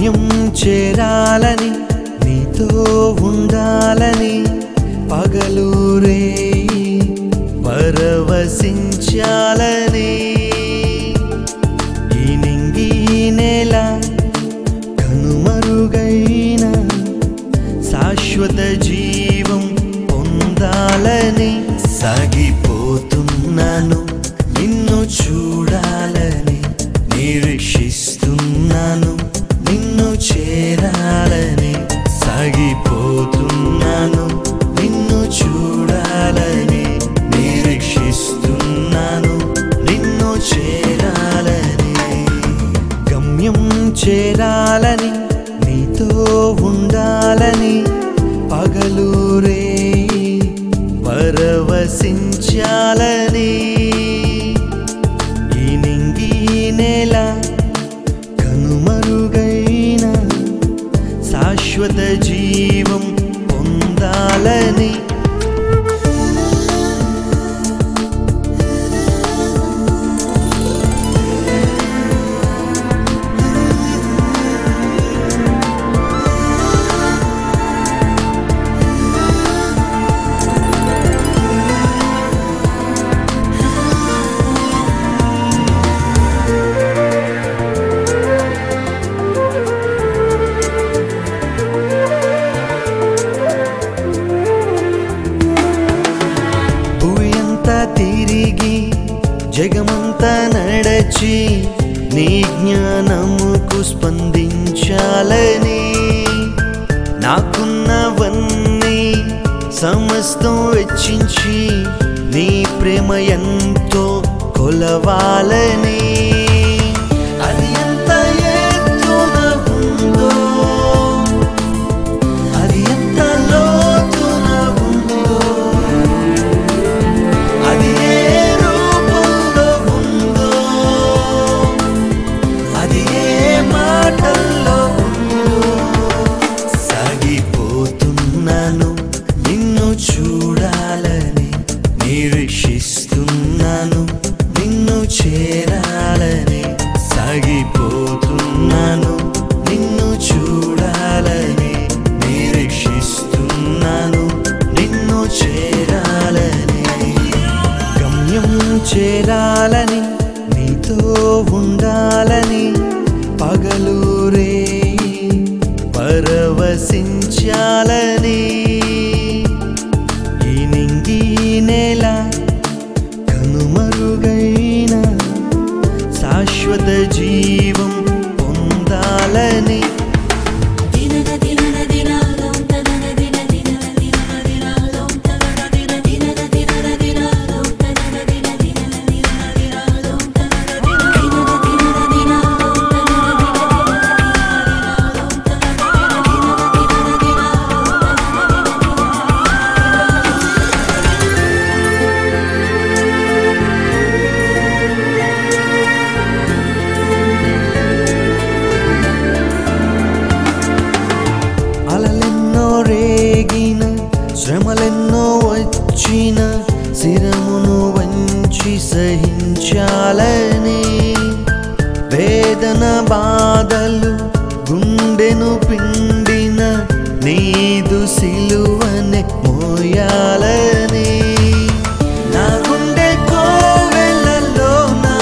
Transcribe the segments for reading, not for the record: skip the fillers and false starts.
గమ్యం చేరాలని నీతో ఉండాలని పగలూరే పరవశించాలని ఈ నింగి నేల కనుమరుగైన శాశ్వత జీవం పొందాలని సాగిపోతున్నాను నిన్ను చూడాలని నిరీక్షిస్తున్నాను నిన్ను చేరాలని సాగిపోతున్నాను నిన్ను చూడాలని నిరీక్షిస్తున్నాను నిన్ను చేరాలని గమ్యం చేరాలని నీతో ఉండాలని పగలూరే పరవశించాలని ఈ నింగి నేల కనుమరుగైన శాశ్వత జీవం పొందాలని తిరిగి జగమంతా నడచి నీ జ్ఞానముకు స్పందించాలని నాకున్నవన్నీ సమస్తం వెచ్చించి నీ ప్రేమ ఎంతో కొలవాలని అది ఎంత ఎత్తున ఉందో అది ఎంత లోతున ఉందో అది ఏ రూపంలో ఉందో అది ఏ మాటల్లో ఉందో సాగిపోతున్నాను నిన్ను చూడాలని నిరీక్షిస్తున్నాను నిన్ను చేరాలని సాగిపోతున్నాను నిన్ను చూడాలని నిరీక్షిస్తున్నాను నిన్ను చేరాలని గమ్యం చేరాలని నీతో ఉండాలని పగలూరే పరవశించాలని ఈ నింగి నేల కనుమరుగైన శాశ్వత జీవం పొందాలని రేగిన శ్రమలెన్నో వచ్చిన శిరమును వంచి సహించాలని వేదన బాధలు గుండెను పిండిన నీదు సిలువనే మోయాలని నా గుండె కోవెలలోనా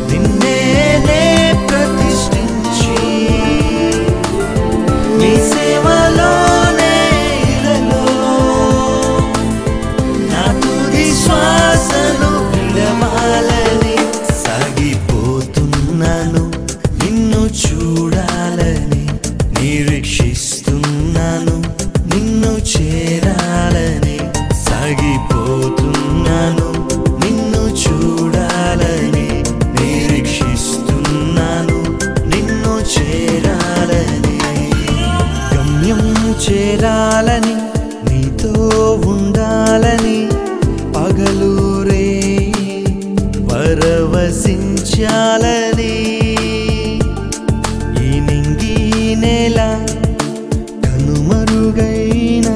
నిన్నే ప్రతిష్ఠించి నీ సేవలోనే ఇలలో నా తుది శ్వాసను విడవాలని సాగిపోతున్నాను నిన్ను చూడాలని నిరీక్షిస్తున్నాను నిన్ను చేరాలని సాగిపోతున్నాను నిన్ను చూడాలని నిరీక్షిస్తున్నాను నిన్ను చేరాలని గమ్యం చేరాలని నీతో ఉండాలని పగలూరే పరవశించాలని ఈ నింగి నేల కనుమరుగైన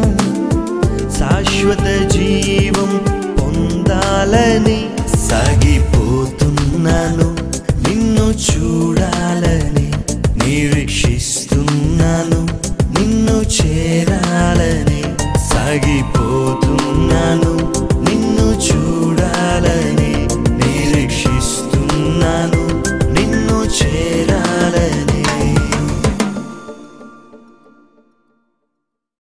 శాశ్వత జీవం పొందాలని సాగిపోతున్నాను నిన్ను చూడాలని వచ్చాను